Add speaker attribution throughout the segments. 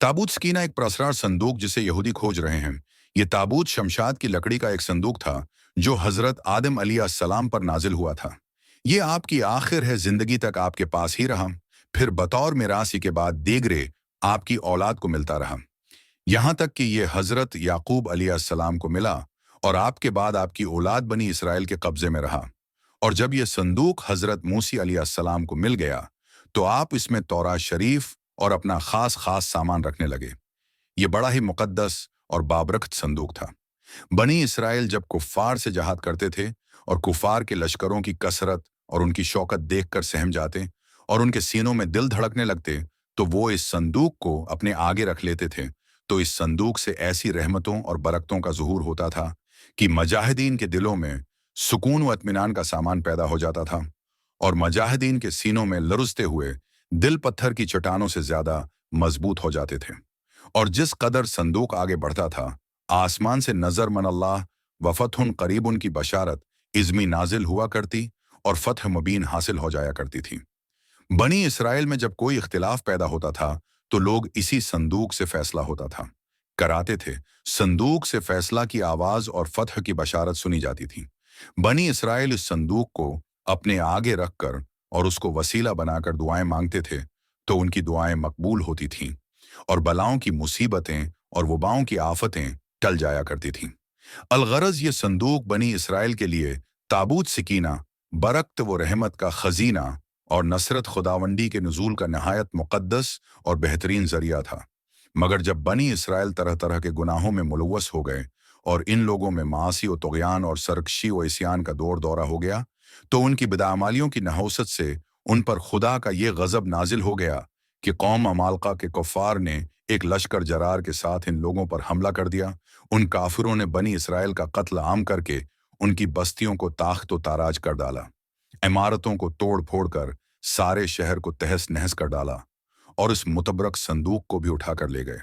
Speaker 1: ताबूत सकीना एक प्रसरार संदूक जिसे यहूदी खोज रहे हैं। ये ताबूत शमशाद की लकड़ी का एक संदूक था जो हजरत आदम अलैहिस्सलाम पर नाजिल हुआ था। ये आपकी आखिर है, जिंदगी तक आपके पास ही रहा। फिर बतौर मिरासी के बाद दीगरे आपकी औलाद को मिलता रहा, यहाँ तक कि ये हजरत याकूब अलैहिस्सलाम को मिला और आपके बाद आपकी औलाद बनी इसराइल के कब्जे में रहा। और जब यह संदूक हजरत मूसी अलैहिस्सलाम को मिल गया तो आप इसमें तौरात शरीफ और अपना खास खास सामान रखने लगे। ये बड़ा ही मुकद्दस और बाबरकत संदूक था। बनी इसराइल जब कुफ्फार से जहाद करते थे और कुफ्फार के लश्करों की कसरत और उनकी शौकत देखकर सहम जाते और उनके सीनों में दिल धड़कने लगते, तो वो इस संदूक को अपने आगे रख लेते थे। तो इस संदूक से ऐसी रहमतों और बरकतों का ज़ुहूर होता था कि मजाहिदीन के दिलों में सुकून व इत्मीनान का सामान पैदा हो जाता था और मजाहिदीन के सीनों में लरुजते हुए दिल पत्थर की चट्टानों से ज्यादा मजबूत हो जाते थे। और जिस कदर संदूक आगे बढ़ता था, आसमान से नजर मन अल्लाह व फतहुन करीबुन की बशारत इज़्मी नाजिल हुआ करती और फतह मुबीन हासिल हो जाया करती थी। बनी इसराइल में जब कोई इख्तिलाफ पैदा होता था तो लोग इसी संदूक से फैसला होता था कराते थे। संदूक से फैसला की आवाज और फतह की बशारत सुनी जाती थी। बनी इसराइल इस संदूक को अपने आगे रखकर और उसको वसीला बनाकर दुआएं मांगते थे, तो उनकी दुआएं मकबूल होती थीं और बलाओं की मुसीबतें और वबाओं की आफतें टल जाया करती थीं। अलगरज ये संदूक बनी इसराइल के लिए ताबूत सकीना, बरकत व रहमत का खजीना और नसरत खुदावंदी के नुज़ूल का नहायत मुक़द्दस और बेहतरीन ज़रिया था। मगर जब बनी इसराइल तरह तरह के गुनाहों में मुलव्वस हो गए और इन लोगों में मासी व तुग़यान और सरकशी व इस्यान का दौर दौरा हो गया, तो उनकी बिदामालियों की नहौसत से उन पर खुदा का ये गज़ब नाजिल हो गया कि कौम अमालका के कुफ़ार ने एक लश्कर जरार के साथ इन लोगों पर हमला कर दिया। उन काफिरों ने बनी इसराइल का कत्ल आम करके उनकी बस्तियों को ताख्त व ताराज कर डाला, इमारतों को तोड़ फोड़ कर सारे शहर को तहस नहस कर डाला और इस मुतबरक संदूक को भी उठा कर ले गए।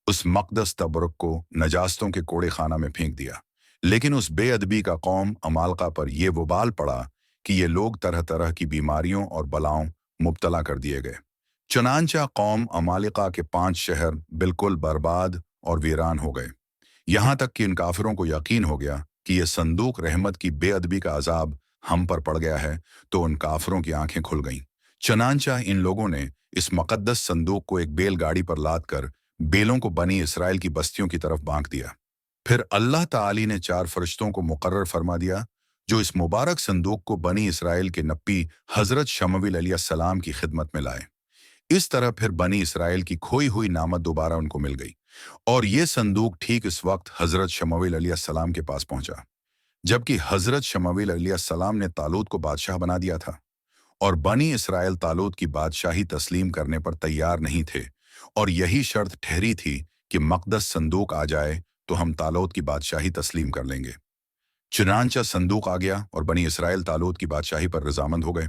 Speaker 1: उस मकदस तबरक को नजास्तों के कोड़े खाना में फेंक दिया। लेकिन उस बेअदबी का कौम अमालका पर यह वबाल पड़ा कि ये लोग तरह तरह की बीमारियों और बलाओं मुब्तला कर दिए गए। चुनांचा कौम अमालिका के 5 शहर बिल्कुल बर्बाद और वीरान हो गए। यहाँ तक कि इन काफिरों को यकीन हो गया कि यह संदूक रहमत की बेअदबी का अजाब हम पर पड़ गया है, तो उन काफिरों की आंखें खुल गईं। चुनांचा इन लोगों ने इस मुकद्दस संदूक को एक बैलगाड़ी पर लाद कर बेलों को बनी इसराइल की बस्तियों की तरफ बांक दिया। फिर अल्लाह ताली ने 4 फरिश्तों को मुकर्रर फरमा दिया जो इस मुबारक संदूक को बनी इसराइल के नबी हजरत शमूएल अलैहिस्सलाम की खिदमत में लाए। इस तरह फिर बनी इसराइल की खोई हुई नामत दोबारा उनको मिल गई और ये संदूक ठीक इस वक्त हजरत शमूएल अलैहिस्सलाम के पास पहुंचा, जबकि हजरत शमूएल अलैहिस्सलाम ने तालूत को बादशाह बना दिया था और बनी इसराइल तालूत की बादशाही तस्लीम करने पर तैयार नहीं थे और यही शर्त ठहरी थी कि मकदस संदूक आ जाए तो हम तालूत की बादशाही तस्लीम कर लेंगे। चुनांचा संदूक आ गया और बनी इसराइल तालूत की बादशाही पर रजामंद हो गए।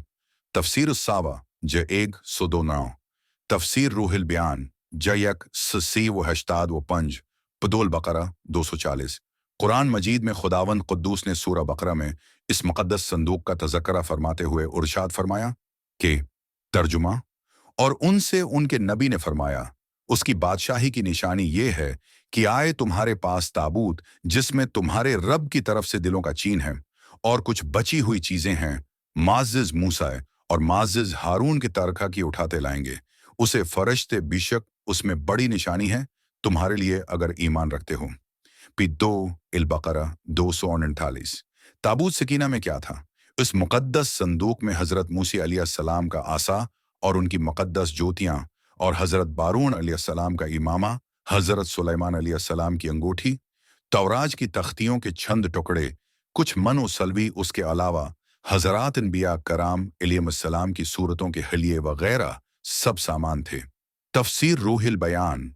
Speaker 1: तफसीर सावा ज 109, तफसीर रूहिल बयान जयक ससी व हश्ताद व पंज, पदोल बकरा 240। कुरान मजीद में खुदावंद कुद्दूस ने सूरा बकरा में इस मुकद्दस संदूक का तज़क्रा फरमाते हुए उर्शाद फरमाया कि तर्जुमा, और उनसे उनके नबी ने फरमाया, उसकी बादशाही की निशानी ये है कि आए तुम्हारे पास ताबूत जिसमें तुम्हारे रब की तरफ से दिलों का चीन है और कुछ बची हुई चीजें हैं, माजिज मूसा और माजिज हारून के तरखा की उठाते लाएंगे। उसे फरिश्ते बेशक उसमें बड़ी निशानी है तुम्हारे लिए अगर ईमान रखते हो। पी 2 इल बकरा 239। ताबूत सकीना में क्या था? इस मुकद्दस संदूक में हजरत मूसा अलैहिस्सलाम का आसा और उनकी मुकद्दस ज्योतियां और हजरत बारून अलैहिस्सलाम का इमामा, हजरत सुलेमान अलैहिस्सलाम की अंगूठी, तौराज की तख्तियों के छंद टुकड़े, कुछ मन व सलवी, उसके अलावा हजरात अनबिया कराम अलैहिस्सलाम की सूरतों के हलिये वगैरह सब सामान थे। तफसीर रूहिल बयान